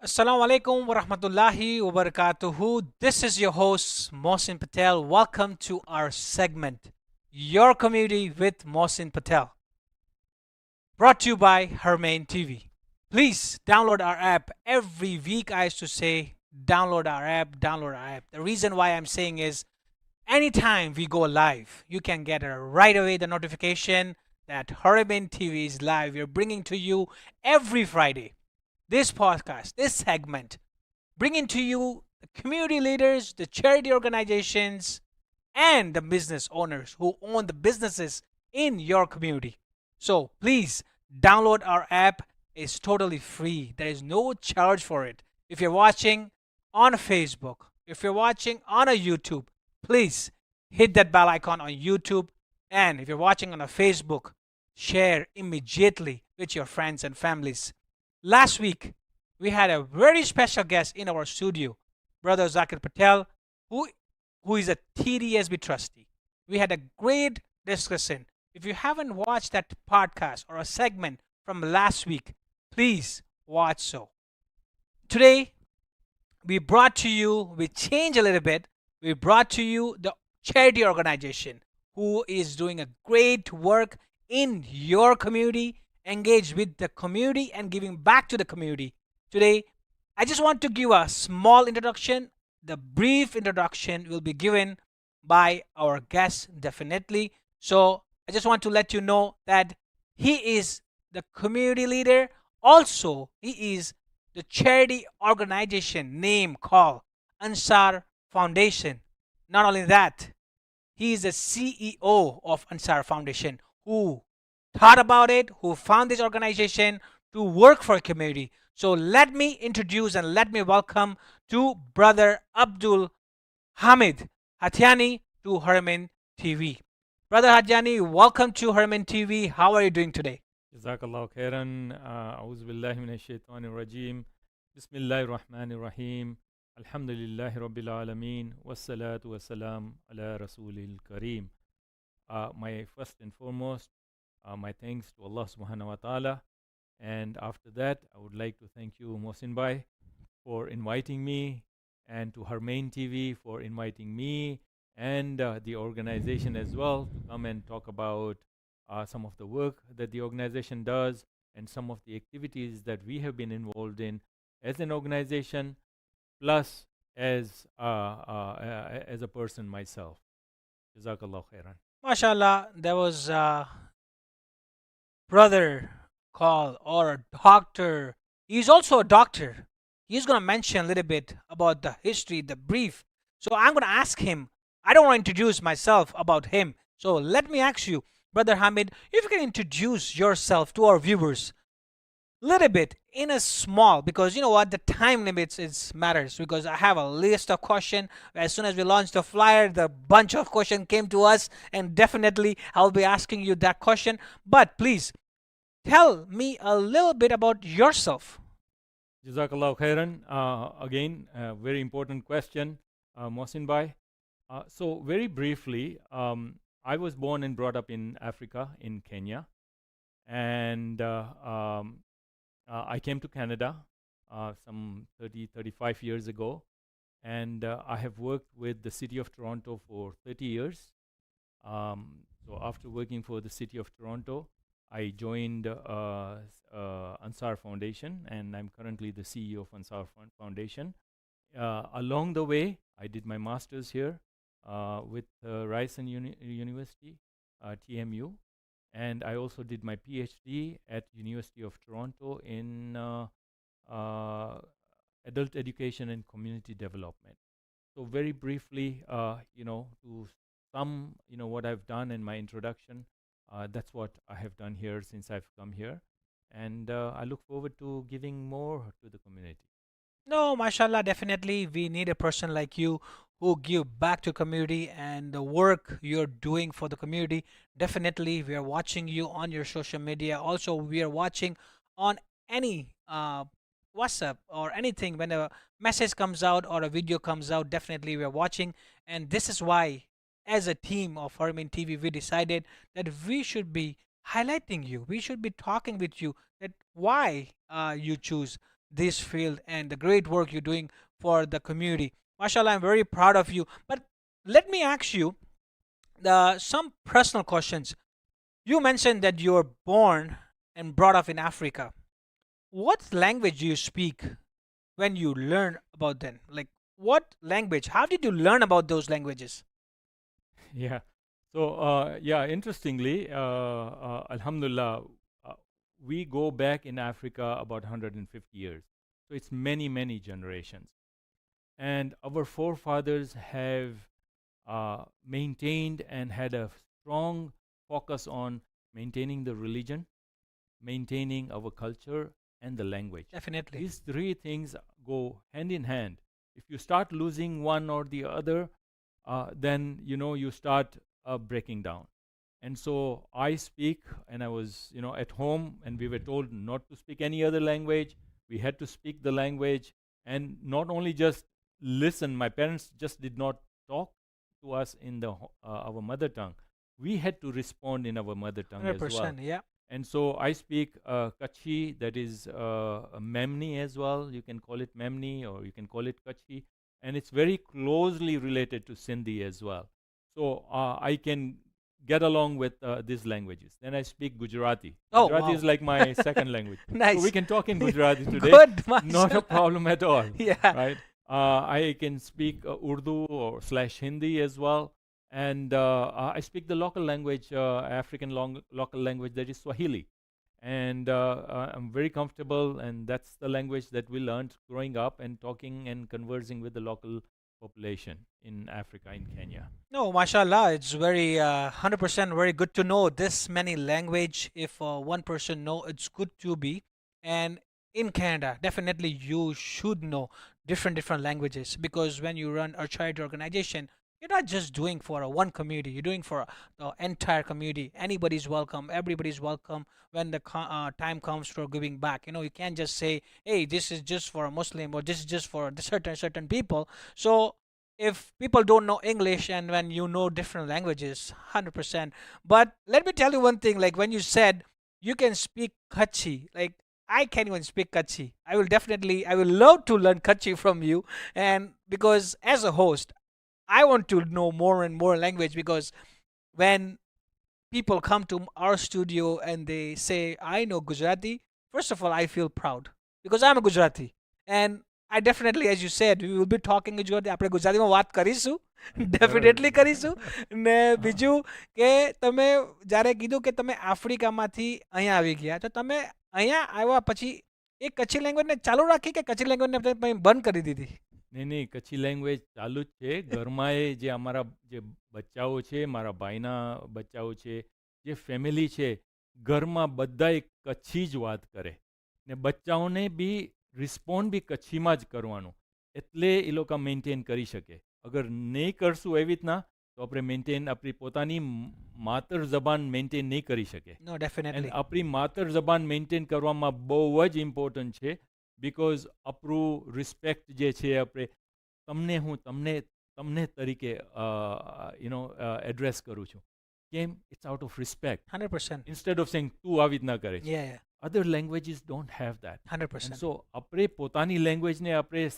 Assalamu Alaykum wa rahmatullahi wa barakatuhu. This is your host, Mohsin Patel. Welcome to our segment, Your Community with Mohsin Patel, brought to you by Hermain TV. Please download our app. Every week I used to say, download our app, download our app. The reason why I'm saying is, anytime we go live, you can get right away the notification that Hermain TV is live. We're bringing to you every Friday this podcast, this segment, bringing to you the community leaders, the charity organizations, and the business owners who own the businesses in your community. So please download our app. It's totally free. There is no charge for it. If you're watching on Facebook, if you're watching on a YouTube, please hit that bell icon on YouTube. And if you're watching on a Facebook, share immediately with your friends and families. Last week, we had a very special guest in our studio, Brother Zakir Patel, who, who is a TDSB trustee. We had a great discussion. If you haven't watched that podcast or a segment from last week, please watch so. Today, we changed a little bit. We brought to you the charity organization who is doing a great work in your community, engaged with the community and giving back to the community. Today, I just want to give a small introduction. The brief introduction will be given by our guest, definitely. So, I just want to let you know that he is the community leader. Also, he is the charity organization name called Ansar Foundation. Not only that, he is the CEO of Ansar Foundation who thought about it, who found this organization to work for a community. So let me introduce and let me welcome to Brother Abdul Hamid Hathiyani to Herman TV. Brother Hathiyani, welcome to Herman TV. How are you doing today? Jazakallah khairan. A'udhu billahi minash shaitanir rajim. Bismillahir rahmanir rahim. Alhamdulillahi rabbil alameen. Wassalatu wassalam ala rasulil kareem. My first and foremost, my thanks to Allah subhanahu wa ta'ala. And after that, I would like to thank you, Mohsin Bhai, for inviting me, and to Harmain TV for inviting me and the organization as well to come and talk about some of the work that the organization does and some of the activities that we have been involved in as an organization, plus as a person myself. Jazakallah khairan. MashaAllah, there was a brother called or a doctor. He's also a doctor. He's going to mention a little bit about the history, the brief. So I'm going to ask him. I don't want to introduce myself about him. So let me ask you, Brother Hamid, if you can introduce yourself to our viewers little bit in a small, because you know what, the time limits is matters, because I have a list of question. As soon as we launched the flyer, the bunch of question came to us, and definitely I'll be asking you that question. But please tell me a little bit about yourself. Jazakallah khairan. Again, very important question, Mohsin Bhai. So, very briefly, I was born and brought up in Africa, in Kenya, and I came to Canada some 35 years ago, and I have worked with the city of Toronto for 30 years. So, after working for the city of Toronto, I joined Ansar Foundation, and I'm currently the CEO of Ansar Foundation. Along the way, I did my master's here with Ryerson University, TMU, and I also did my PhD at University of Toronto in adult education and community development. So very briefly, to sum, what I've done in my introduction, that's what I have done here since I've come here, and I look forward to giving more to the community. No, mashallah, definitely we need a person like you who give back to community and the work you're doing for the community. Definitely we are watching you on your social media. Also, we are watching on any WhatsApp or anything when a message comes out or a video comes out. Definitely we are watching, and this is why as a team of Harmin TV we decided that we should be highlighting you. We should be talking with you that why you choose this field and the great work you're doing for the community. Mashallah, I'm very proud of you. But let me ask you some personal questions. You mentioned that you're born and brought up in Africa. What language do you speak when you learn about them? Like, what language? How did you learn about those languages? Yeah. So, yeah, interestingly, Alhamdulillah, uh, we go back in Africa about 150 years. So it's many, many generations. And our forefathers have maintained and had a strong focus on maintaining the religion, maintaining our culture, and the language. Definitely. These three things go hand in hand. If you start losing one or the other, then you start breaking down. And so I speak, and I was at home, and we were told not to speak any other language. We had to speak the language, and not only just listen. My parents just did not talk to us in our mother tongue. We had to respond in our mother tongue as well. 100%. Yeah. And so I speak Kutchi, that is a Memni as well. You can call it Memni or you can call it Kutchi. And it's very closely related to Sindhi as well. So I can get along with these languages. Then I speak Gujarati. Oh, Gujarati wow. is like my second language. Nice. So we can talk in Gujarati today. Good. Not a mashallah. problem at all. Yeah. Right? I can speak Urdu or / Hindi as well. And I speak the local language, African local language, that is Swahili. And I'm very comfortable, and that's the language that we learned growing up and talking and conversing with the local population in Africa, in Kenya. No, mashallah, it's very 100% very good to know this many language. If one person know, it's good to be. And in Canada, definitely you should know different languages, because when you run a charity organization, you're not just doing for a one community. You're doing for the entire community. Anybody's welcome. Everybody's welcome when the time comes for giving back. You can't just say, "Hey, this is just for a Muslim," or "This is just for the certain people." So if people don't know English and when you know different languages, 100%. But let me tell you one thing. Like when you said you can speak Kutchi, like I can't even speak Kutchi. I will love to learn Kutchi from you, and because as a host, I want to know more and more language, because when people come to our studio and they say, I know Gujarati, first of all, I feel proud because I'm a Gujarati. And I definitely, as you said, we will be talking Gujarati. આપણે ગુજરાતીમાં વાત કરીશું, definitely કરીશું. ને બીજું કે તમે જ્યારે કીધું કે તમે આફ્રિકામાંથી અહીંયા આવી ગયા, તો તમે અહીંયા આવ્યા પછી એ કચ્છી લેંગ્વેજને ચાલુ રાખી કે કચ્છી લેંગ્વેજને તમે બંધ કરી દીધી? નહીં, કચ્છી લેંગ્વેજ ચાલુ જ છે. ઘરમાંય જે અમારા જે બચ્ચાઓ છે, મારા ભાઈના બચ્ચાઓ છે, જે ફેમિલી છે, ઘરમાં બધાય કચ્છી જ વાત કરે ને બચ્ચાઓને બી રિસ્પોન્ડ બી કચ્છીમાં જ કરવાનું, એટલે એ લોકો મેન્ટેન કરી શકે. અગર નહીં કરશું એવી રીતના તો આપણે મેન્ટેન આપણી પોતાની માતર જબાન મેન્ટેન નહીં કરી શકે. No, definitely. આપણી માતર જબાન મેન્ટેન કરવામાં બહુ જ ઇમ્પોર્ટન્ટ છે. બિકોઝ આપણું રિસ્પેક્ટ જે છે, આપણે તમને તરીકે એડ્રેસ કરું છું. કેમ? It's out of respect. 100%. Instead of saying તું આવી રીતના કરે છે. Yeah. Other languages don't have that. 100%. So આપણે પોતાની લેંગ્વેજને આપણે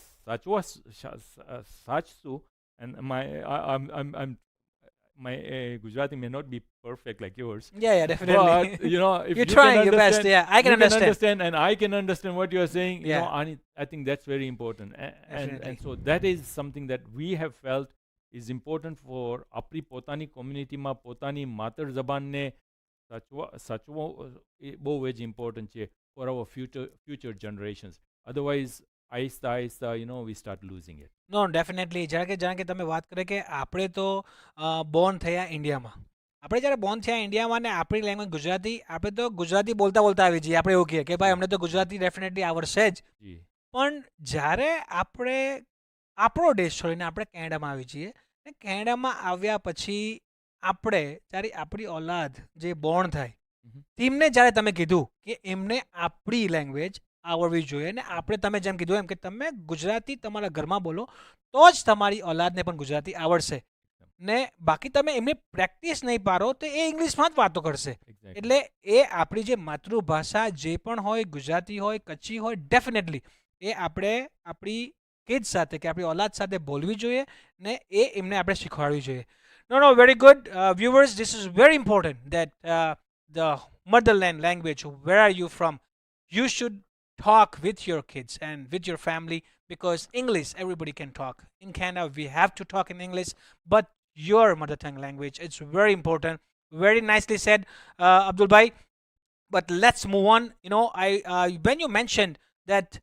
સાચશું. And I'm my Gujarati may not be perfect like yours. Yeah, definitely. But if You're you trying can your best. understand- Yeah, I can you understand. and I can understand what you're saying. Yeah. I think that's very important. Definitely. And so that is something that we have felt is important for આપણી પોતાની કોમ્યુનિટીમાં પોતાની માતર જબાનને સાચવો એ બહુ જ important છે for our future generations. Otherwise, આહિસ્તા we start losing it. No, definitely. જાણે કે તમે વાત કરે કે આપણે તો બોર્ન થયા ઇન્ડિયામાં. આપણે જ્યારે બોર્ન થયા ઇન્ડિયામાં ને આપણી લેંગ્વેજ ગુજરાતી, આપણે તો ગુજરાતી બોલતા આવી જઈએ. આપણે એવું કહીએ કે ભાઈ અમને તો ગુજરાતી ડેફિનેટલી આવડશે જ. જી. પણ જ્યારે આપણે આપણો દેશ છોડીને આપણે કેનેડામાં આવી જઈએ, ને કેનેડામાં આવ્યા પછી આપણે જ્યારે આપણી औलाद જે બોર્ન થાય, તેમને જ્યારે તમે કીધું કે એમને આપણી લેંગ્વેજ આવડવી જોઈએ, ને આપણે તમે જેમ કીધું એમ કે તમે ગુજરાતી તમારા ઘરમાં બોલો તો જ તમારી औलादને પણ ગુજરાતી આવડશે, ને બાકી તમે એમની પ્રેક્ટિસ નહીં પાડો તો એ ઇંગ્લિશમાં જ વાતો કરશે. Exactly. એટલે એ આપણી જે માતૃભાષા જે પણ હોય, ગુજરાતી હોય, કચ્છી હોય, ડેફિનેટલી એ આપણે આપણી કિડ્સ સાથે કે આપણી औलाद સાથે બોલવી જોઈએ ને એ એમને આપણે શીખવાડવી જોઈએ. No, very good. Viewers, this is very important that the motherland language, where are you from? You should talk with your kids and with your family, because English, everybody can talk. In Canada, we have to talk in English, but your mother tongue language, it's very important. Very nicely said, Abdul Bhai. But let's move on. When you mentioned that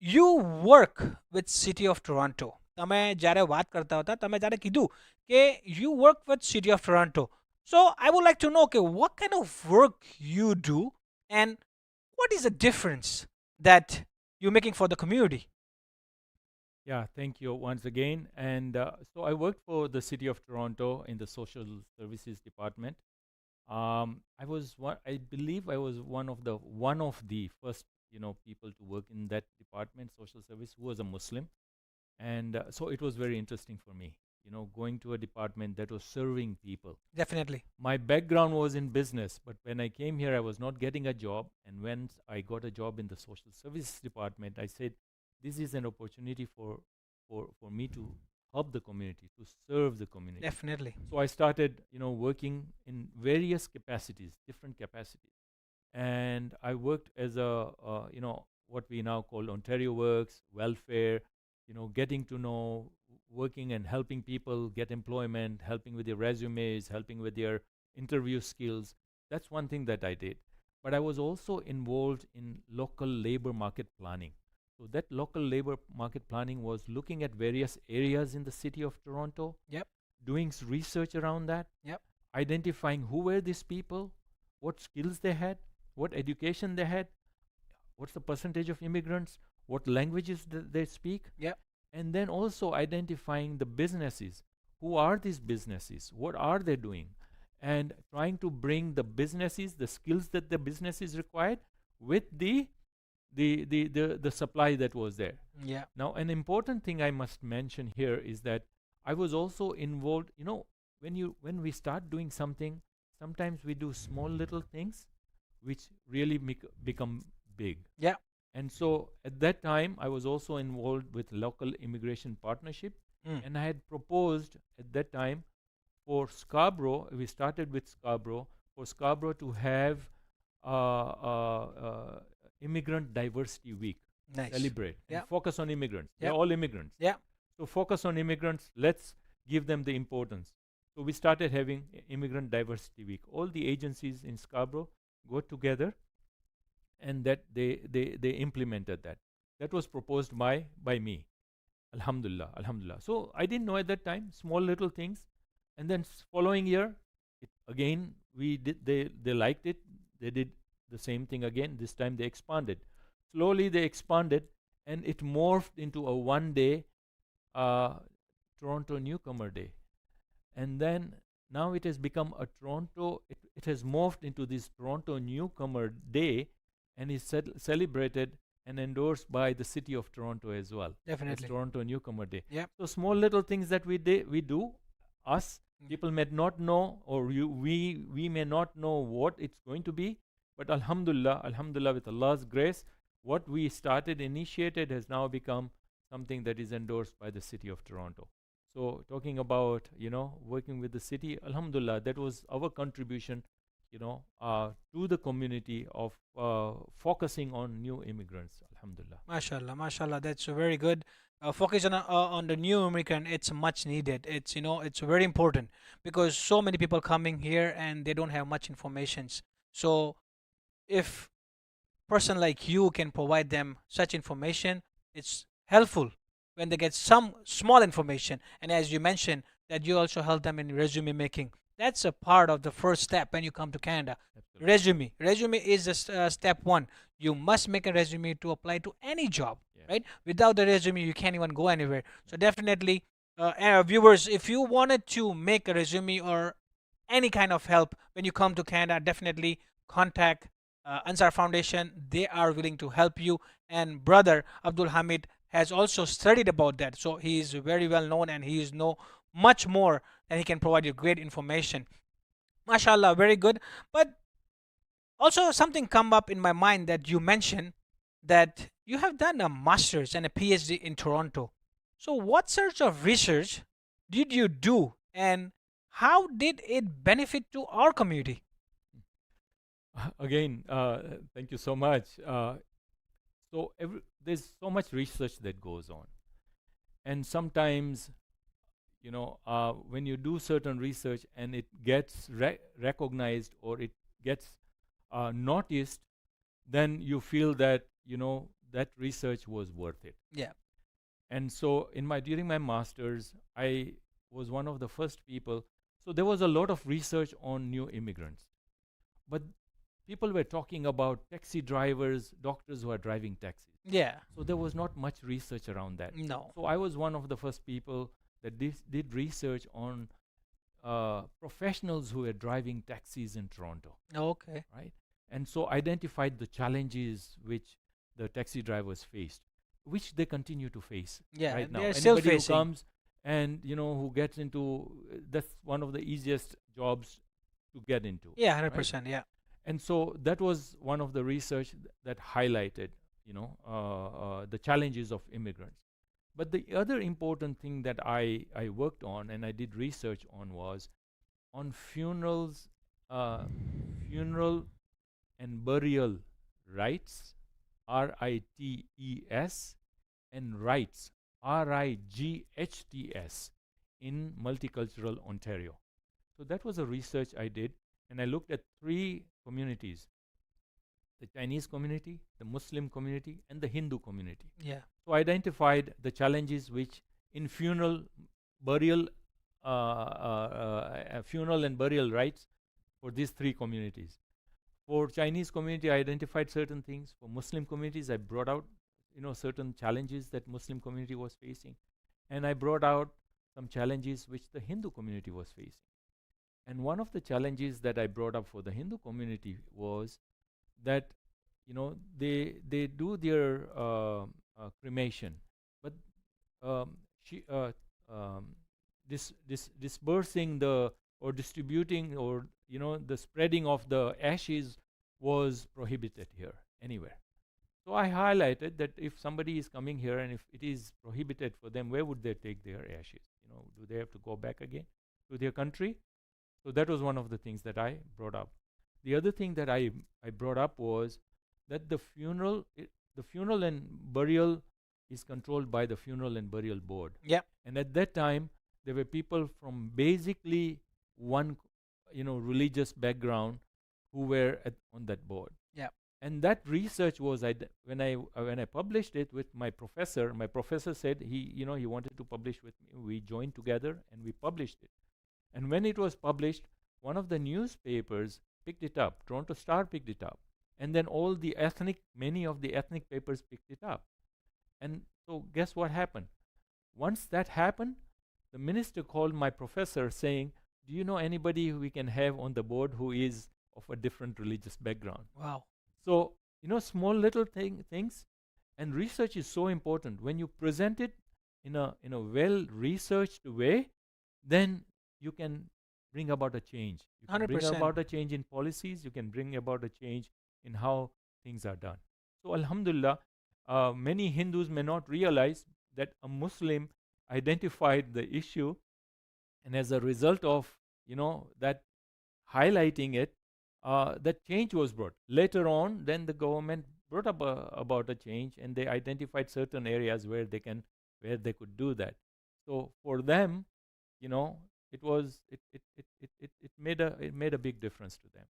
you work with City of Toronto, તમે જ્યારે વાત કરતા હતા, તમે જ્યારે કીધું કે you work with City of Toronto. So I would like to know, okay, what kind of work you do and what is the difference that you're making for the community? Yeah, thank you once again. And so I worked for the City of Toronto in the Social Services Department. I believe I was one of the first people to work in that department, social service, who was a Muslim, and so it was very interesting for me. Going to a department that was serving people. Definitely. My background was in business, but when I came here, I was not getting a job. And when I got a job in the social services department, I said, this is an opportunity for me to help the community, to serve the community. Definitely. So I started, working in various capacities, different capacities. And I worked as what we now call Ontario Works, welfare, getting to know, working and helping people get employment, helping with their resumes, helping with their interview skills. That's one thing that I did. But I was also involved in local labor market planning. So that local labor market planning was looking at various areas in the city of Toronto, Yep. doing research around that, Yep. identifying who were these people, what skills they had, what education they had, what's the percentage of immigrants, what languages they speak, Yep. and then also identifying the businesses. Who are these businesses? What are they doing? And trying to bring the businesses, the skills that the businesses required, with the supply that was there. Yeah. Now, an important thing I must mention here is that I was also involved. When we start doing something, sometimes we do small little things, which really become big. Yeah. And so at that time, I was also involved with local immigration partnership, and I had proposed at that time for Scarborough. We started with Scarborough, for Scarborough to have immigrant diversity week. Nice. Celebrate. Yeah. And focus on immigrants. Yeah. They're all immigrants. Yeah. So focus on immigrants. Let's give them the importance. So we started having immigrant diversity week. All the agencies in Scarborough got together, and that they implemented that. That was proposed by me. Alhamdulillah, alhamdulillah. So I didn't know at that time, small little things. And then following year, again, they liked it. They did the same thing again. This time they expanded. Slowly they expanded, and it morphed into a one-day Toronto Newcomer Day. And then now it has become a Toronto, it has morphed into this Toronto Newcomer Day, and is celebrated and endorsed by the city of Toronto as well. Definitely. It's Toronto Newcomer Day. Yep. So small little things that we do, us, people may not know, or we may not know what it's going to be, but alhamdulillah, with Allah's grace, what we initiated has now become something that is endorsed by the city of Toronto. So talking about, working with the city, alhamdulillah, that was our contribution, to the community of focusing on new immigrants, alhamdulillah. Mashallah, that's very good. Focus on the new immigrant. It's much needed. It's very important, because so many people coming here and they don't have much information. So if person like you can provide them such information, it's helpful when they get some small information. And as you mentioned, that you also help them in resume making. That's a part of the first step when you come to Canada. Absolutely. Resume is the step one. You must make a resume to apply to any job, Yeah. right? Without the resume, you can't even go anywhere. So definitely, viewers, if you wanted to make a resume or any kind of help when you come to Canada, definitely contact Ansar Foundation. They are willing to help you. And brother AbdulHamid has also studied about that, so he is very well known, and he is know much more, and he can provide you great information. Mashallah, very good. But also something come up in my mind that you mentioned, that you have done a master's and a PhD in Toronto. So, what sorts of research did you do, and how did it benefit to our community? Again, thank you so much. There's so much research that goes on, and sometimes, when you do certain research and it gets recognized or it gets noticed, then you feel that that research was worth it. Yeah. And so during my masters, I was one of the first people. So there was a lot of research on new immigrants, but people were talking about taxi drivers, doctors who are driving taxis. Yeah. So there was not much research around that. No. So I was one of the first people that did research on professionals who were driving taxis in Toronto, Okay. right? And so identified the challenges which the taxi drivers faced, which they continue to face Yeah. right now. They're still Anybody who facing. comes and who gets into that's one of the easiest jobs to get into. Yeah, 100%. Yeah. And so that was one of the research that highlighted the challenges of immigrants. But the other important thing that I worked on and I did research on was on funerals, funeral and burial rights, RITES, and rights, RIGHTS, in multicultural Ontario. So that was a research I did, and I looked at three communities: the Chinese community, the Muslim community, and the Hindu community. Yeah. So I identified the challenges which in burial, funeral and burial rights for these three communities. For Chinese community, I identified certain things. For Muslim communities, I brought out certain challenges that Muslim community was facing, and I brought out some challenges which the Hindu community was facing. And one of the challenges that I brought up for the Hindu community was that they do their cremation, but she dispersing the or distributing or the spreading of the ashes was prohibited here anywhere. So I highlighted that if somebody is coming here and if it is prohibited for them, where would they take their ashes? Do they have to go back again to their country? So that was one of the things that I brought up. The other thing that I brought up was that the funeral and burial is controlled by the Funeral and Burial Board. Yeah. And at that time, there were people from basically one religious background who were on that board. Yeah. And that research was when I published it with my professor. My professor said he wanted to publish with me. We joined together and we published it. And when it was published, one of the newspapers picked it up. Toronto Star picked it up, and then many of the ethnic papers picked it up. And so, guess what happened? Once that happened, the minister called my professor saying, "Do you know anybody who we can have on the board who is of a different religious background?" Wow. So, small little things, and research is so important. When you present it in a well-researched way, then you can bring about a change. You can bring 100%. about a change in policies. You can bring about a change in how things are done. So, Alhamdulillah, many Hindus may not realize that a Muslim identified the issue, and as a result of that highlighting it, that change was brought. Later on, then the government brought up about a change, and they identified certain areas where they could do that. So for them, it made a big difference to them.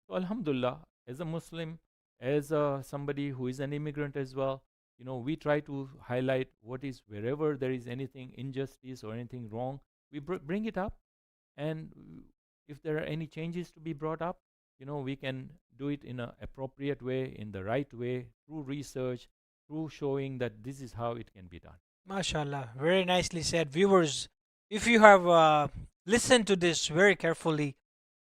So Alhamdulillah, as a Muslim, as somebody who is an immigrant as well, we try to highlight what is wherever there is anything injustice or anything wrong, we bring it up, and if there are any changes to be brought up, we can do it in an appropriate way, in the right way, through research, through showing that this is how it can be done. MashaAllah. Very nicely said. Viewers, if you have listened to this very carefully,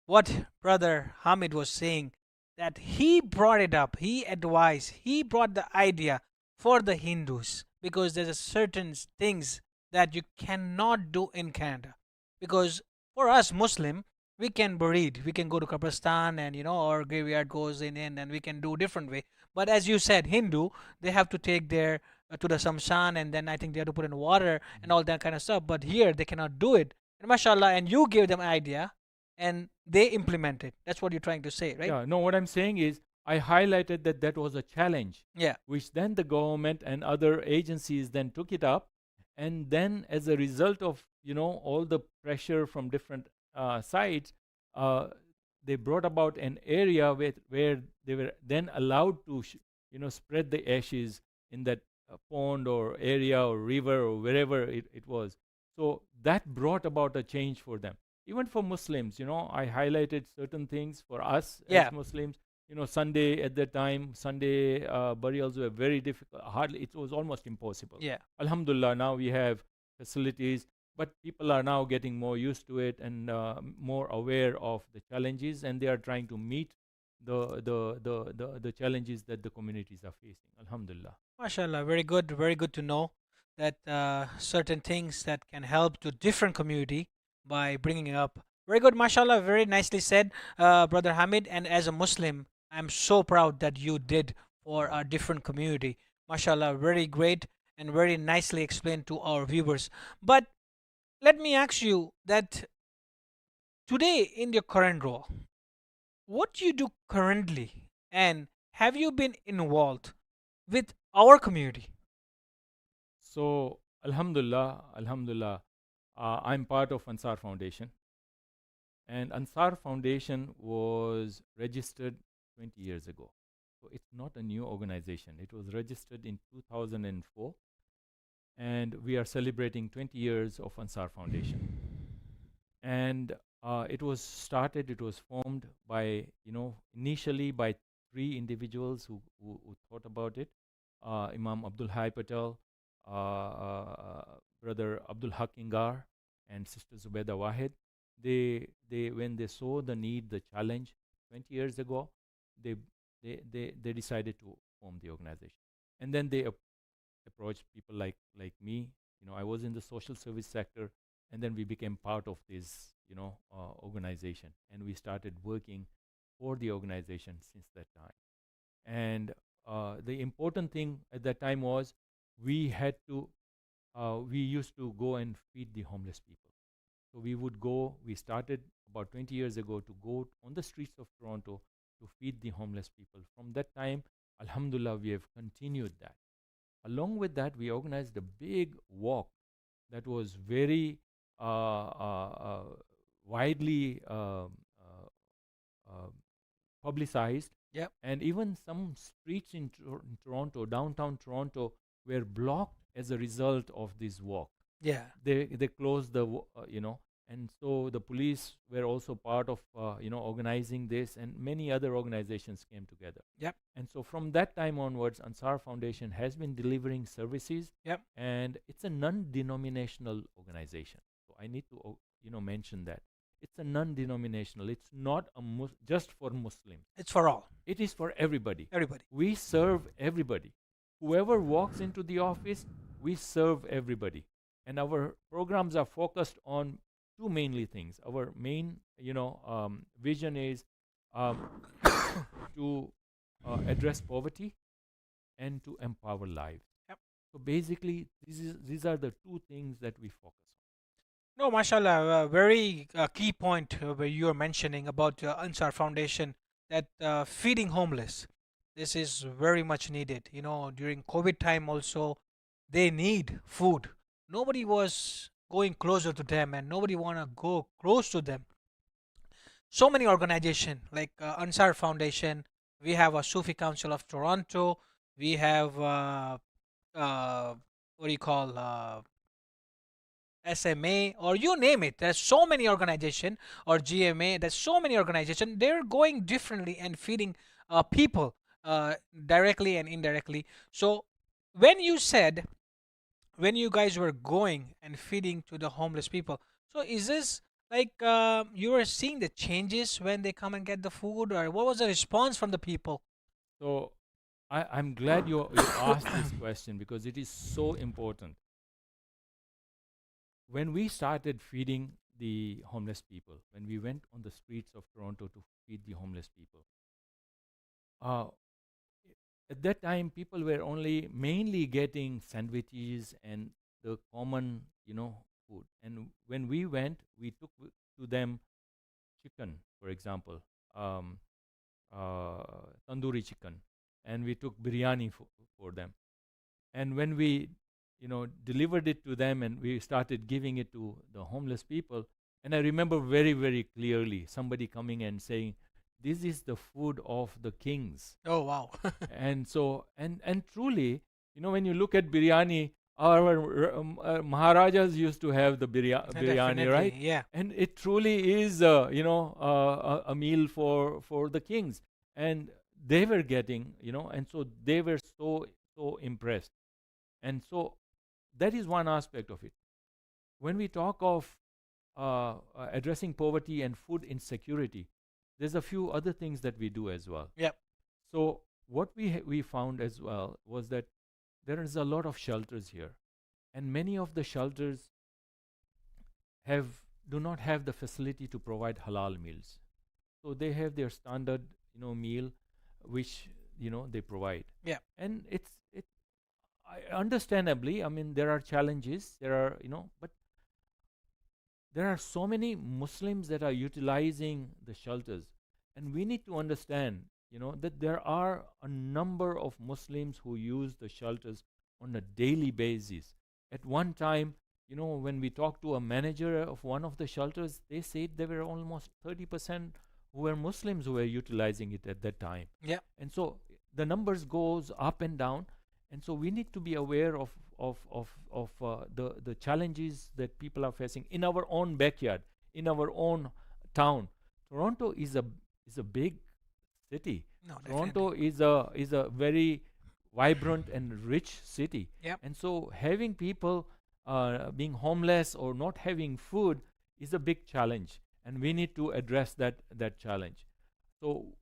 what Brother Hamid was saying, that he brought it up, he advised, he brought the idea for the Hindus, because there's a certain things that you cannot do in Canada. Because for us Muslim, we can buried, we can go to Kabristan, and our graveyard goes in, and we can do different way. But as you said, Hindu, they have to take their to the samshan, and then I think they have to put in water and Mhm. all that kind of stuff. But here they cannot do it, and mashallah, and you gave them idea and they implement it. That's what you're trying to say, right? Yeah, no, what I'm saying is I highlighted that that was a challenge, Yeah. which then the government and other agencies then took it up, and then as a result of all the pressure from different sides, uh, they brought about an area where they were then allowed to spread the ashes in that pond or area or river or wherever it was. So that brought about a change for them. Even for Muslims, I highlighted certain things for us Yeah. as Muslims. Sunday at that time, Sunday burials were very difficult. Hardly, it was almost impossible. Yeah. Alhamdulillah, now we have facilities, but people are now getting more used to it and more aware of the challenges, and they are trying to meet the challenges that the communities are facing. Alhamdulillah. Mashallah, very good to know that certain things that can help to different community by bringing it up. Very good, mashallah, very nicely said, brother Hamid. And as a Muslim, I'm so proud that you did for a different community. Mashallah, very great and very nicely explained to our viewers. But let me ask you that today in your current role, what do you do currently, and have you been involved with our community? So, Alhamdulillah, I'm part of Ansar Foundation. And Ansar Foundation was registered 20 years ago. So it's not a new organization. It was registered in 2004, and we are celebrating 20 years of Ansar Foundation. And it was formed by, initially by three individuals who thought about it. Imam AbdulHamid Patel, brother Abdul Hakingar, and sister Zubeda Wahid. They when they saw the need, the challenge 20 years ago, they they decided to form the organization. And then they approached people like me. I was in the social service sector, and then we became part of this organization, and we started working for the organization since that time. And the important thing at that time was we had to we used to go and feed the homeless people. So we started about 20 years ago to go on the streets of Toronto to feed the homeless people. From that time, Alhamdulillah, we have continued that. Along with that, we organized a big walk that was very widely uh, publicized, Yep. and even some streets in Toronto, downtown Toronto, were blocked as a result of this walk. Yeah. They closed the and so the police were also part of organizing this, and many other organizations came together. Yep. And so from that time onwards, Ansar Foundation has been delivering services, Yep. and it's a non-denominational organization. So I need to mention that it's a non-denominational. It's not just for Muslims. It's for all. It is for everybody. Everybody. We serve everybody. Whoever walks into the office, we serve everybody. And our programs are focused on two mainly things. Our main, vision is um, to address poverty and to empower lives. Yep. So basically, these are the two things that we focus No, mashallah, very key point where you are mentioning about Ansar Foundation, that feeding homeless. This is very much needed. During COVID time also, they need food. Nobody was going closer to them, and nobody wanna go close to them. So many organization like Ansar Foundation. We have a Sufi Council of Toronto. We have what do you call SMA, or you name it. There's so many organization, or GMA. There's so many organization. They're going differently and feeding people directly and indirectly. So when you said, when you guys were going and feeding to the homeless people, so is this like you were seeing the changes when they come and get the food, or what was the response from the people? So I'm glad you asked this question because it is so important. When we started feeding the homeless people. When we went on the streets of Toronto to feed the homeless people, uh, at that time people were only mainly getting sandwiches and the common, food. And when we went, we took to them chicken, for example, um, tandoori chicken, and we took biryani for them. And when we, delivered it to them and we started giving it to the homeless people, and I remember very, very clearly somebody coming and saying, "This is the food of the kings." Oh, wow. And so, and truly, when you look at biryani, our Maharajas used to have the biryani, Definitely, right? yeah. And it truly is, a meal for the kings, and they were getting, and so they were so impressed. And so that is one aspect of it. When we talk of addressing poverty and food insecurity, there's a few other things that we do as well. Yep. So what we found as well was that there is a lot of shelters here, and many of the shelters have do not have the facility to provide halal meals. So they have their standard, meal, which they provide. Yeah. And understandably, I mean, there are challenges. There are, but there are so many Muslims that are utilizing the shelters, and we need to understand, that there are a number of Muslims who use the shelters on a daily basis. At one time, when we talked to a manager of one of the shelters, they said there were almost 30% who were Muslims who were utilizing it at that time. Yeah. And so the numbers goes up and down, and so we need to be aware of the challenges that people are facing in our own backyard, in our own town. Toronto is a big city. No, Toronto definitely. is a very vibrant and rich city. Yep. And so having people being homeless or not having food is a big challenge, and we need to address that challenge. So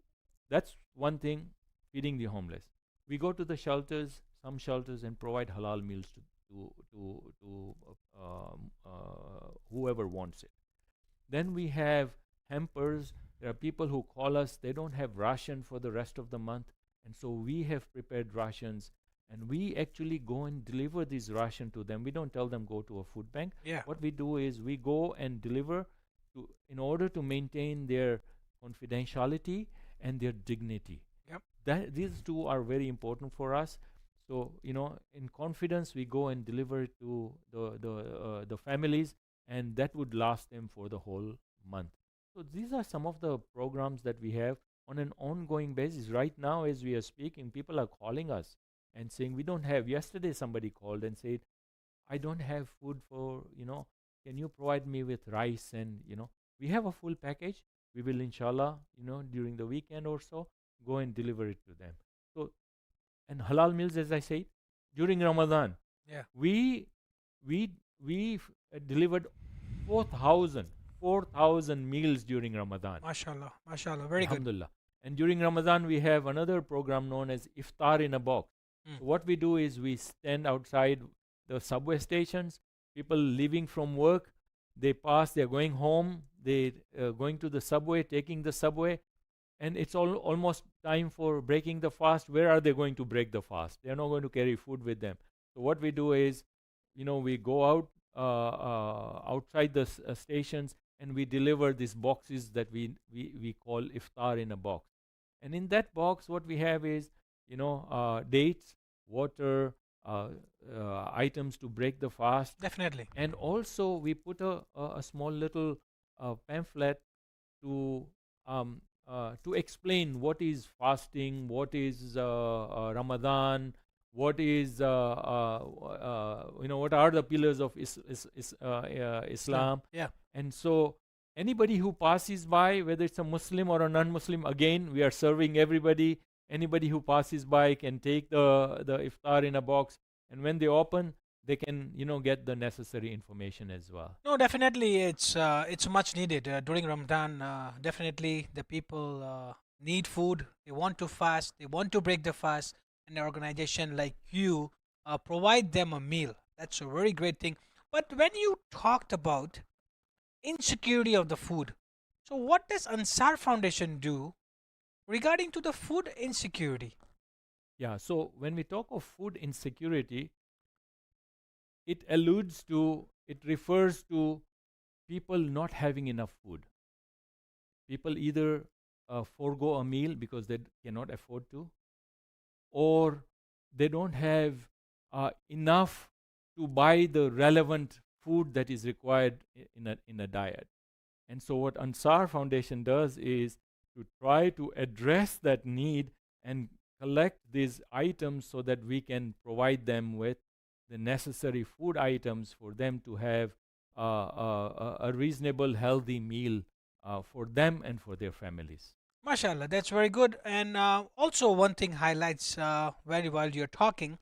that's one thing, feeding the homeless. We go to the shelters, some shelters, and provide halal meals to whoever wants it. Then we have hampers. There are people who call us, they don't have ration for the rest of the month, and so we have prepared rations, and we actually go and deliver this ration to them. We don't tell them go to a food bank. Yeah. What we do is we go and deliver in order to maintain their confidentiality and their dignity. Yep. These two are very important for us. So, in confidence, we go and deliver it to the families, and that would last them for the whole month. So these are some of the programs that we have on an ongoing basis. Right now, as we are speaking, people are calling us and saying, we don't have. Yesterday, somebody called and said, I don't have food for, can you provide me with rice? And, we have a full package. We will, inshallah, during the weekend or so, go and deliver it to them. So, and halal meals, as I said, during Ramadan, Yeah. we delivered 4,000 meals during Ramadan. MashaAllah. MashaAllah. Very good. Alhamdulillah. And during Ramadan, we have another program known as Iftar in a Box. So what we do is we stand outside the subway stations. People leaving from work, they pass, they're going home, they going to the subway, taking the subway, and it's almost time for breaking the fast. Where are they going to break the fast? They're not going to carry food with them. So what we do is, we go out outside the stations, and we deliver these boxes that we call iftar in a box. And in that box, what we have is, dates, water, items to break the fast. Definitely. And also we put a small little pamphlet to explain what is fasting, what is Ramadan, what is what are the pillars of Islam. Yeah. And so anybody who passes by, whether it's a Muslim or a non-Muslim, again we are serving everybody. Anybody who passes by can take the iftar in a box, and when they open, they can get the necessary information as well. No, definitely, it's much needed during Ramadan. Definitely, the people need food. They want to fast. They want to break the fast, and an organization like you provide them a meal. That's a very great thing. But when you talked about insecurity of the food. So, what does Ansar Foundation do regarding to the food insecurity? Yeah, so when we talk of food insecurity, it refers to people not having enough food. People either forego a meal because they cannot afford to, or they don't have enough to buy the relevant food that is required in a diet. And so, what Ansar Foundation does is to try to address that need and collect these items so that we can provide them with the necessary food items for them to have a reasonable, healthy meal for them and for their families. Mashallah, that's very good. And also, one thing highlights very while you're talking,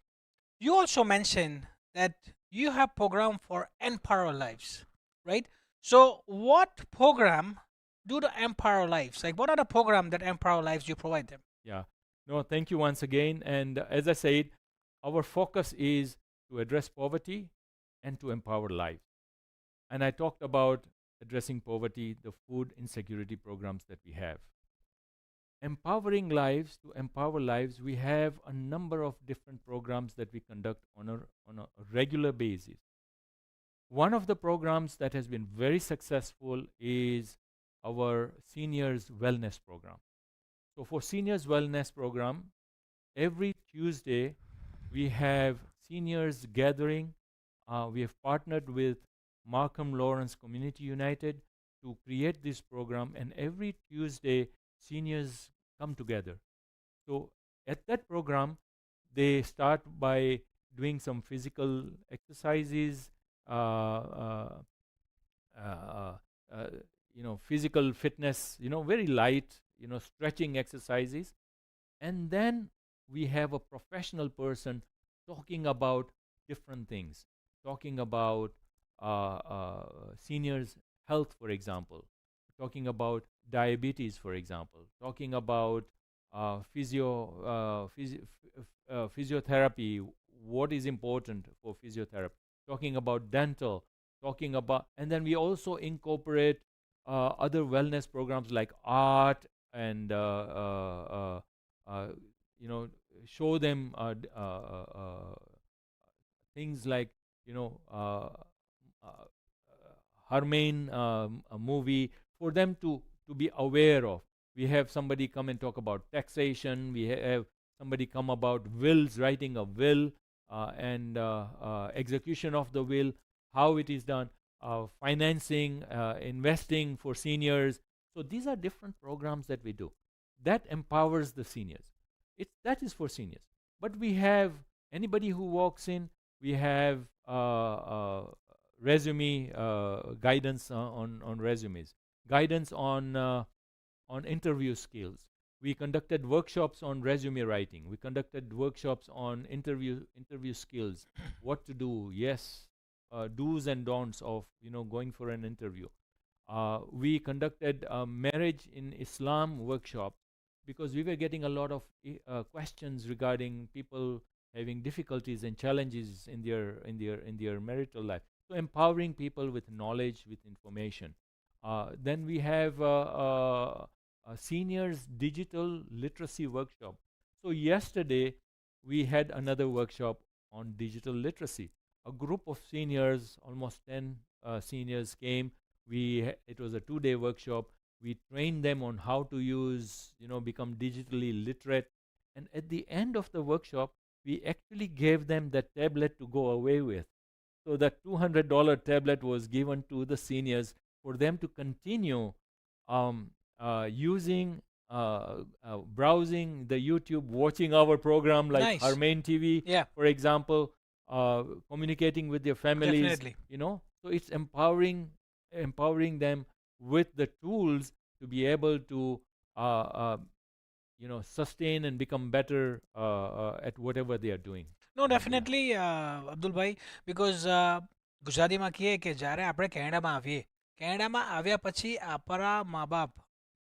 you also mentioned that you have program for Empower Lives, right? So, what program do the Empower Lives? Like, what are the program that Empower Lives you provide them? Yeah. No, thank you once again. And as I said, our focus is to address poverty and to empower lives. And I talked about addressing poverty, the food insecurity programs that we have. Empowering lives, to empower lives, we have a number of different programs that we conduct on a regular basis. One of the programs that has been very successful is our seniors wellness program. So for seniors wellness program, every Tuesday we have seniors gathering. We have partnered with Markham Lawrence Community United to create this program, and every Tuesday seniors come together. So at that program, they start by doing some physical exercises, uh, uh, uh, uh, physical fitness, very light, stretching exercises. And then we have a professional person talking about different things, talking about seniors' health, for example, talking about diabetes, for example, talking about physiotherapy, what is important for physiotherapy, talking about dental, talking about, and then we also incorporate other wellness programs like art and you know show them things like you know uh, Harmain a movie for them to be aware of. We have somebody come and talk about taxation. We have somebody come about wills, writing a will and execution of the will, how it is done, financing, investing for seniors. So these are different programs that we do that empowers the seniors. That is for seniors. But we have anybody who walks in. We have resume guidance on resumes, guidance on interview skills. We conducted workshops on resume writing. We conducted workshops on interview skills, what to do. Yes, do's and don'ts of going for an interview. We conducted a marriage in Islam workshop because we were getting a lot of questions regarding people having difficulties and challenges in their marital life. So empowering people with knowledge, with information. Then we have a seniors digital literacy workshop. So yesterday we had another workshop on digital literacy. A group of seniors, almost 10 seniors came. It was a 2-day workshop. We trained them on how to use, become digitally literate. And at the end of the workshop, we actually gave them that tablet to go away with. So that $200 tablet was given to the seniors for them to continue using, browsing the YouTube, watching our program like Nice. Harmain TV, Yeah, for example, communicating with their families. definitely. So it's empowering them with the tools to be able to sustain and become better at whatever they are doing. No, Alhamdulillah. definitely, Abdul Bhai, because ગુજરાતીમાં કહીએ કે જ્યારે આપણે કેનેડામાં આવ્યા પછી આપણા મા બાપ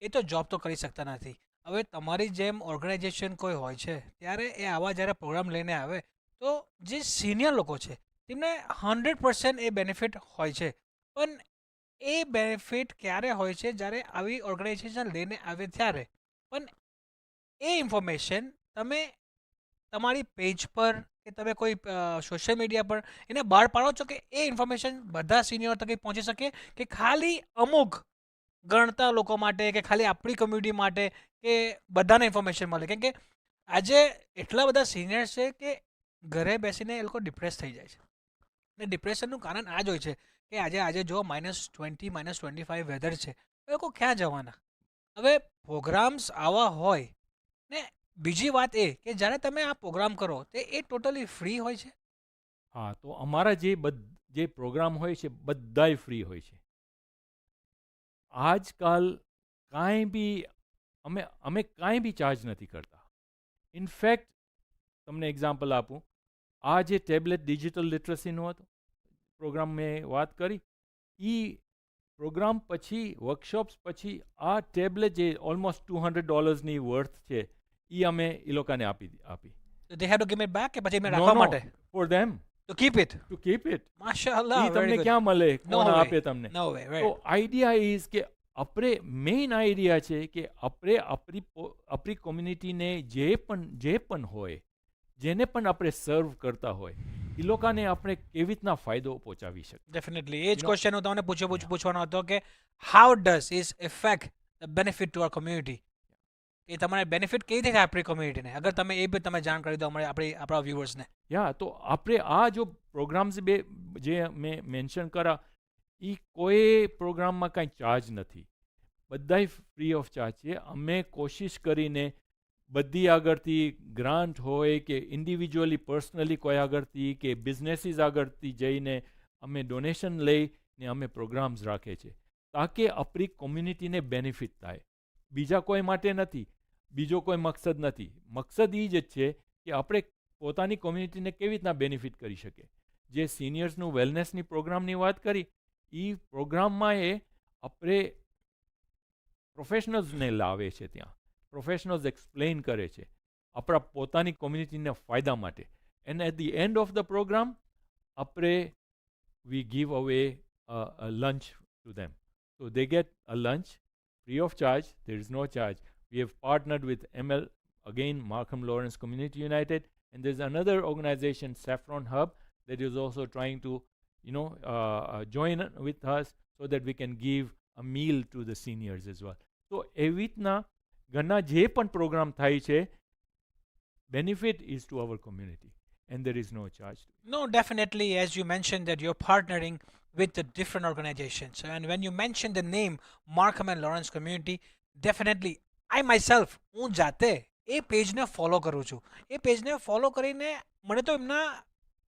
એ તો જોબ તો કરી શકતા નથી. હવે તમારી જેમ ઓર્ગેનાઇઝેશન કોઈ હોય છે ત્યારે એ આવા જ્યારે પ્રોગ્રામ લઈને આવે તો જે સિનિયર લોકો છે તેમને 100% એ બેનિફિટ હોય છે. પણ એ બેનિફિટ ક્યારે હોય છે જ્યારે આવી ઓર્ગેનાઇઝેશન લઈને આવે ત્યારે. પણ એ ઇન્ફોર્મેશન તમે તમારી પેજ પર કે તમે કોઈ સોશિયલ મીડિયા પર એને બહાર પાડો છો કે એ ઇન્ફોર્મેશન બધા સિનિયર તક પહોંચી શકે, કે ખાલી અમુક ગણતા લોકો માટે, કે ખાલી આપણી કમ્યુનિટી માટે, કે બધાને ઇન્ફોર્મેશન મળે? કેમ કે આજે એટલા બધા સિનિયર્સ છે કે ઘરે બેસીને એ લોકો ડિપ્રેસ થઈ જાય છે. અને ડિપ્રેશનનું કારણ આ જ હોય છે કે આજે જો -20 -25 વેધર છે, એ લોકો ક્યાં જવાના? હવે પ્રોગ્રામ્સ આવા હોય ને બીજી વાત એ કે જ્યારે તમે આ પ્રોગ્રામ કરો તે એ ટોટલી ફ્રી હોય છે. હા, તો અમારા જે પ્રોગ્રામ હોય છે બધાય ફ્રી હોય છે. આજકાલ કાંઈ બી અમે કાંઈ બી ચાર્જ નથી કરતા. ઇનફેક્ટ તમને એક્ઝામ્પલ આપું, આ જે ટેબ્લેટ ડિજિટલ લિટરસીનો હતો પ્રોગ્રામ મેં વાત કરી, એ પ્રોગ્રામ પછી વર્કશોપ્સ પછી આ ટેબ્લેટ જે ઓલમોસ્ટ $200ની વર્થ છે એ અમે એ લોકોને આપી. They have to give it back, કે પછી મેં નો રાખવા નો માટે for them to keep it? To keep it. માશાઅલ્લાહ, એ વેરી તમને ગુડ. ક્યાં મળે? નો કોણ વે, આપે તમને? નો વે, તો રાઈટ. આઈડિયા ઇઝ કે આપણે મેઇન આઈડિયા છે કે આપણે આપણી કોમ્યુનિટીને જે પણ હોય, જેને પણ આપણે સર્વ કરતા હોય, એ લોકોને આપણે કેવી રીતના ફાયદો પહોંચાવી શકીએ. ડેફિનેટલી એ જ You know, ક્વેશ્ચન હું તમને yeah. પૂછવાનો હતો કે how does is effect the benefit to our community? એ તમારે બેનિફિટ કેવી રીતે થાય આપણી કોમ્યુનિટીને? અગર તમે એ બી તમે જાણ કરી દો આપણા વ્યુઅર્સને. યા, તો આપણે આ જો પ્રોગ્રામ્સ જે મેં મેન્શન કર્યા, એ કોઈ પ્રોગ્રામમાં કાંઈ ચાર્જ નથી, બધાય ફ્રી ઓફ ચાર્જ છે. અમે કોશિશ કરીને બધી આગળથી ગ્રાન્ટ હોય કે ઇન્ડિવિજ્યુઅલી પર્સનલી કોઈ આગળથી કે બિઝનેસીસ આગળથી જઈને અમે ડોનેશન લઈને અમે પ્રોગ્રામ્સ રાખે છે, તાકે આપણી કોમ્યુનિટીને બેનિફિટ થાય. બીજા કોઈ માટે નથી, બીજો કોઈ મકસદ નથી. મકસદ એ જ છે કે આપણે પોતાની કોમ્યુનિટીને કેવી રીતના બેનિફિટ કરી શકે. જે સિનિયર્સનું વેલનેસની પ્રોગ્રામની વાત કરી, એ પ્રોગ્રામમાં આપણે પ્રોફેશનલ્સને લાવે છે. ત્યાં પ્રોફેશનલ્સ એક્સપ્લેન કરે છે આપણા પોતાની કોમ્યુનિટીના ફાયદા માટે. And at the end of the program આપણે we give away a lunch to them. So they get a lunch free of charge. There is no charge. We have partnered with ML, again, Markham Lawrence Community United, and there's another organization, Saffron Hub, that is also trying to, join with us so that we can give a meal to the seniors as well. So એવી રીતના ઘણા જે પણ programme થાય છે, benefit is to our community and there is no charge. No, definitely, as you mentioned that you're partnering with the different organizations, and when you mentioned the name Markham and Lawrence Community, definitely I myself હું જાતે એ પેજને follow કરું છું. એ પેજને follow કરીને મને તો એમના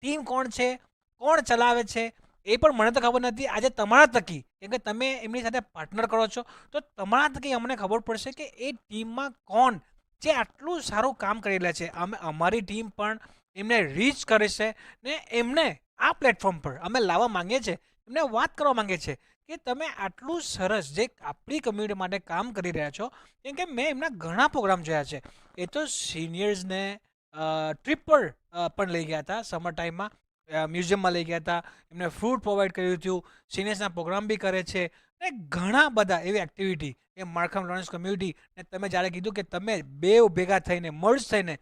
ટીમ કોણ છે, કોણ ચલાવે છે, એ પણ મને તો ખબર નથી. આજે તમારા થકી, કેમ કે તમે એમની સાથે પાર્ટનર કરો છો, તો તમારા થકી અમને ખબર પડશે કે એ ટીમમાં કોણ જે આટલું સારું કામ કરી રહ્યા છે. અમારી ટીમ પણ એમને રીચ કરે છે ને એમને આ પ્લેટફોર્મ પર અમે લાવવા માંગીએ છીએ, એમને વાત કરવા માંગીએ છીએ કે તમે આટલું સરસ જે આપણી કમ્યુનિટી માટે કામ કરી રહ્યા છો. કેમ કે મેં એમના ઘણા પ્રોગ્રામ જોયા છે. એ તો સિનિયર્સને ટ્રીપ પર પણ લઈ ગયા હતા, સમર ટાઈમમાં મ્યુઝિયમમાં લઈ ગયા હતા, એમને ફૂડ પ્રોવાઈડ કર્યું હતું, સિનિયર્સના પ્રોગ્રામ બી કરે છે, ને ઘણા બધા એવી એક્ટિવિટી એ માર્કમ લોરેન્સ કમ્યુનિટી. ને તમે જ્યારે કીધું કે તમે બે ભેગા થઈને મર્જ થઈને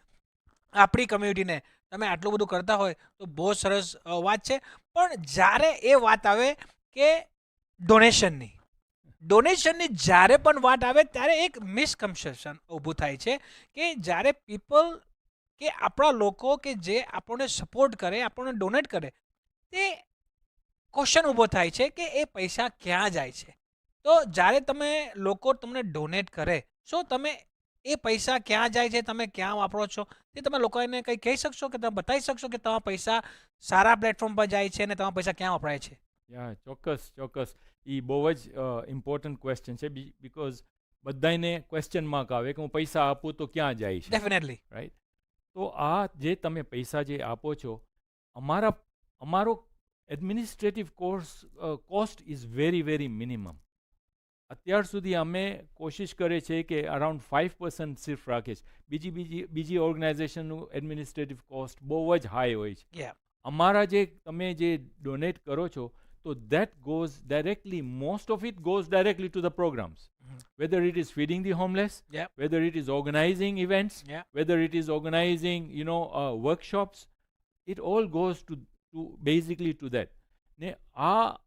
આપણી કમ્યુનિટીને તમે આટલું બધું કરતા હોય તો બહુ સરસ વાત છે. પણ જ્યારે એ વાત આવે કે ડોનેશનની જ્યારે પણ વાત આવે ત્યારે એક મિસકન્સેપ્શન ઊભું થાય છે કે જ્યારે પીપલ કે આપણા લોકો કે જે આપણને સપોર્ટ કરે, આપણને ડોનેટ કરે, તે ક્વેશ્ચન ઊભો થાય છે કે એ પૈસા ક્યાં જાય છે. તો જ્યારે તમે લોકો તમને ડોનેટ કરે, શું તમે એ પૈસા ક્યાં જાય છે, તમે ક્યાં વાપરો છો, તે તમે લોકોને કંઈ કહી શકશો કે તમે બતાવી શકશો કે તમારા પૈસા સારા પ્લેટફોર્મ પર જાય છે અને તમારા પૈસા ક્યાં વપરાય છે? યા, ચોક્કસ. એ બહુ જ ઇમ્પોર્ટન્ટ ક્વેશ્ચન છે, બીકોઝ બધાને ક્વેશ્ચન માર્ક આવે કે હું પૈસા આપું તો ક્યાં જાય છે. Definitely, right. તો આ જે તમે પૈસા જે આપો છો, અમારો administrative cost is very very minimum. અત્યાર સુધી અમે કોશિશ કરે છે કે અરાઉન્ડ 5% સિર્ફ રાખે છે. બીજી ઓર્ગેનાઇઝેશનનું એડમિનિસ્ટ્રેટિવ કોસ્ટ બહુ જ હાઈ હોય છે. યા, અમારા જે તમે જે ડોનેટ કરો છો So that goes directly, most of it goes directly to the programs. Whether it is feeding the homeless, Yep. whether it is organizing events, Yeah. whether it is organizing, workshops, it all goes to basically to that. ને આ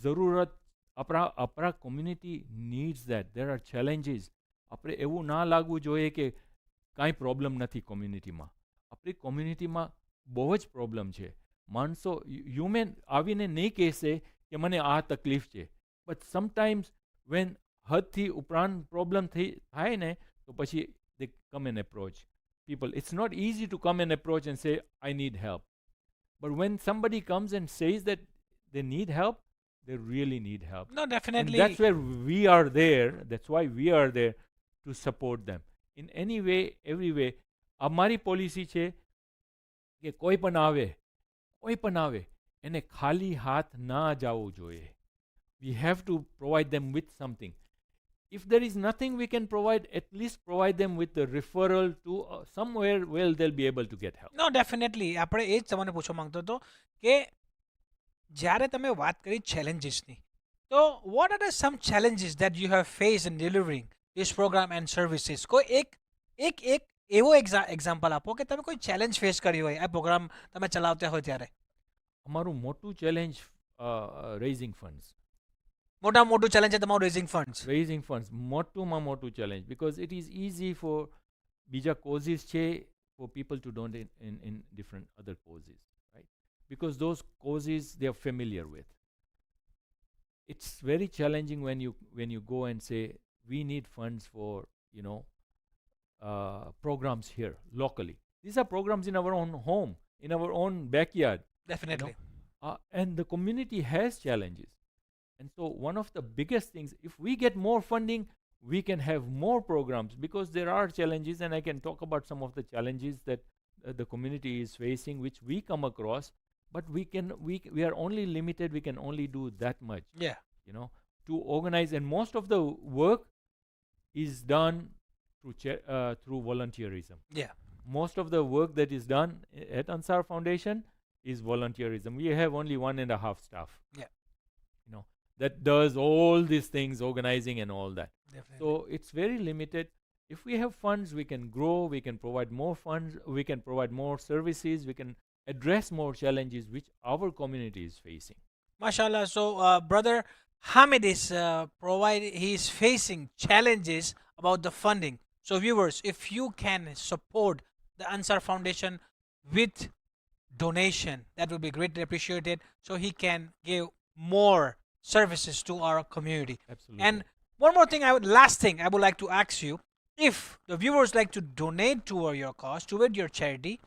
જરૂરત આપણા community needs that. There are challenges. આપણે એવું ના લાગવું જોઈએ કે કાંઈ પ્રોબ્લેમ નથી કોમ્યુનિટીમાં. આપણી કોમ્યુનિટીમાં બહુ જ પ્રોબ્લેમ છે. માણસો હ્યુમન આવીને નહીં કહેશે કે મને આ તકલીફ છે, બટ સમટાઈમ્સ વેન હદથી ઉપરાંત પ્રોબ્લેમ થાય ને તો પછી they come and approach people. It's not easy to come and approach and say I need help, but when somebody comes and says that they need help, they really need help. No, definitely. And that's where we are there. That's why we are there to support them in any way, every way. અમારી policy છે કે કોઈ પણ આવે એને ખાલી હાથ ના જવું જોઈએ. We have to provide them with something. If there is nothing we can provide, at least provide them with the referral to somewhere where they'll be able to get help. No, definitely. આપણે એ જ તમને પૂછવા માંગતો હતો કે જ્યારે તમે વાત કરી challengesની, તો what are the some challenges that you have faced in delivering this program and services? કોઈ એક એવો એક્ઝામ્પલ આપો કે તમે કોઈ ચેલેન્જ ફેસ કરી હોય આ પ્રોગ્રામ તમે ચલાવતા હોય ત્યારે. અમારું મોટું ચેલેન્જ રેઝિંગ ફંડ્સ. મોટું ચેલેન્જ છે તમારું રેઝિંગ ફંડ્સ. મોટુંમાં મોટું challenge, because it is easy four બીજા કોઝિસ છે for people to donate in different other causes, right? Because those causes they are familiar with. It's very challenging when you go and say we need funds for programs here locally. These are programs in our own home, in our own backyard. Definitely. And the community has challenges. And so one of the biggest things, if we get more funding, we can have more programs, because there are challenges, and I can talk about some of the challenges that the community is facing, which we come across, but we are only limited, we can only do that much. Yeah. To organize, and most of the work is done through volunteerism. Yeah. Most of the work that is done at Ansar Foundation is volunteerism. We have only 1.5 staff. Yeah. That does all these things, organizing and all that. Definitely. So it's very limited. If we have funds, we can grow, we can provide more funds, we can provide more services, we can address more challenges which our community is facing. MashaAllah. So brother Hamid is he's facing challenges about the funding. So viewers, if you can support the Ansar Foundation with donation, that would be greatly appreciated, so he can give more services to our community. Absolutely. And one more thing, last thing I would like to ask you, if the viewers like to donate toward your cause, toward your charity,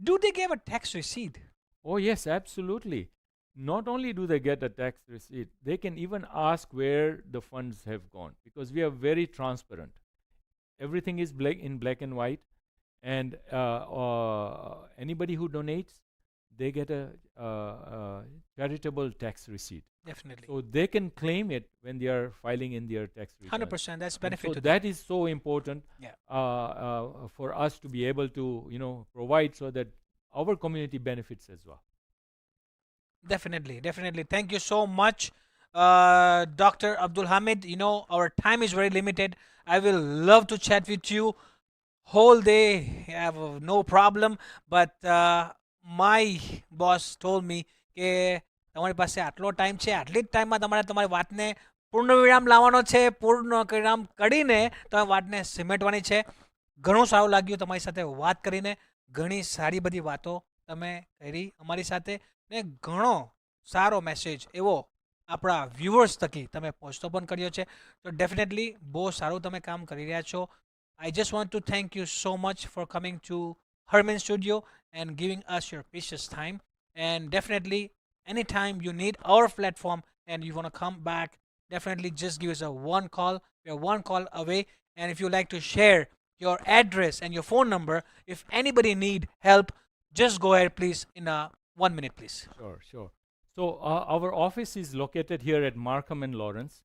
do they give a tax receipt? Oh yes, absolutely. Not only do they get a tax receipt, they can even ask where the funds have gone, because we are very transparent. Everything is in black and white, and anybody who donates, they get a charitable tax receipt. Definitely. So they can claim it when they are filing in their tax return. 100%. That's benefit So to that is so important. Yeah. For us to be able to provide, so that our community benefits as well. Definitely. Thank you so much, Dr. AbdulHamid. Our time is very limited. I will love to chat with you whole day. I have no problem. But my boss told me કે તમારી પાસે આટલો time છે, આટલી જ ટાઈમમાં તમારી વાતને પૂર્ણવિરામ લાવવાનો છે, પૂર્ણવિરામ કરીને તમારી વાતને સિમેટવાની છે. ઘણું સારું લાગ્યું તમારી સાથે વાત કરીને. ઘણી સારી બધી વાતો તમે કરી અમારી સાથે, ને ઘણો સારો મેસેજ એવો આપણા વ્યુઅર્સ થકી તમે પહોંચતો પણ કર્યો છે. તો ડેફિનેટલી બહુ સારું તમે કામ કરી રહ્યા છો. I just want to thank you so much for coming to Herman Studio and giving us your precious time. And definitely, anytime you need our platform and you want to come back, definitely just give us a one call. We are one call away. And if you like to share your address and your phone number, if anybody need help, just go ahead, please, in 1 minute, please. Sure. So our office is located here at Markham and Lawrence,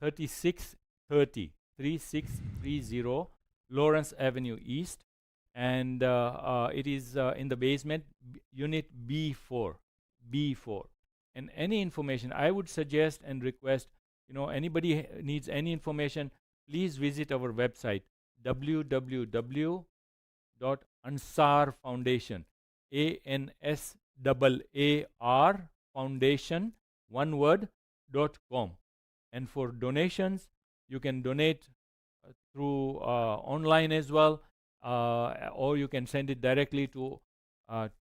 3630 Lawrence Avenue East, and it is in the basement, unit B4. And any information, I would suggest and request, anybody needs any information, please visit our website www.ansar Foundation, ANSAAR Foundation, one word, .com. And for donations, you can donate through online as well, or you can send it directly to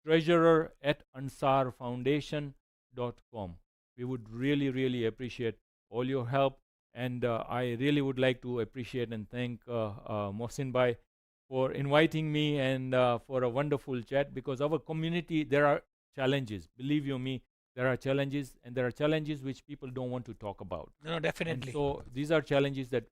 treasurer@ansarfoundation.com. We would really, really appreciate all your help. And I really would like to appreciate and thank Mohsin Bhai for inviting me and for a wonderful chat, because our community, there are challenges. Believe you me, there are challenges, and there are challenges which people don't want to talk about. No, And definitely. so these are challenges that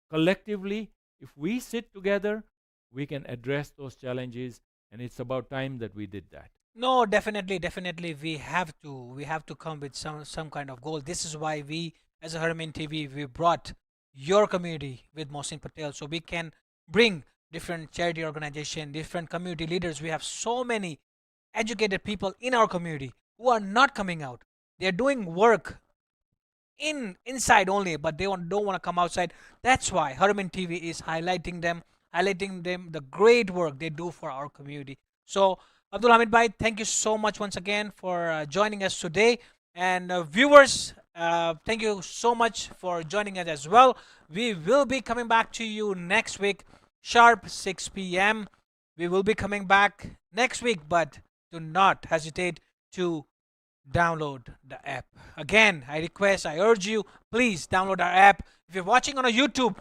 collectively, if we sit together, we can address those challenges, and it's about time that we did that. No, definitely. We have to. We have to come with some kind of goal. This is why we, as a Haramain TV, we brought your community with Mohsin Patel, so we can bring different charity organization, different community leaders. We have so many educated people in our community who are not coming out. They are doing work inside only, but they don't want to come outside. That's why Haramain TV is highlighting them the great work they do for our community. So Abdul Hamid Bhai, thank you so much once again for joining us today. And viewers, thank you so much for joining us as well. We will be coming back to you next week, sharp 6 p.m. We will be coming back next week, but do not hesitate to download the app. Again, I urge you, please download our app. If you're watching on a YouTube,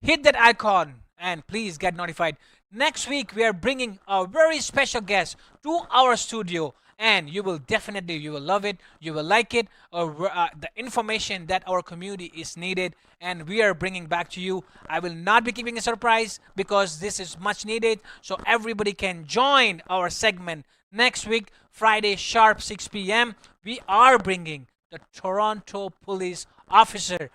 hit that icon and please get notified. Next week, we are bringing a very special guest to our studio, and you will love it, you will like it, the information that our community is needed, and we are bringing back to you. I will not be keeping a surprise because this is much needed, so everybody can join our segment next week, Friday, sharp 6 p.m. We are bringing the Toronto police officer,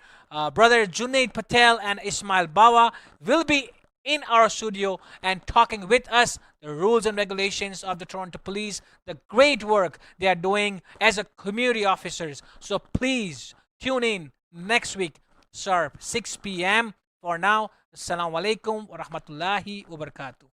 brother Junaid Patel and Ismail Bawa will be in our studio and talking with us the rules and regulations of the Toronto police, the great work they are doing as a community officers. So please tune in next week, sharp 6 p.m. For now, Assalamu Alaykum wa rahmatullahi wa barakatuh.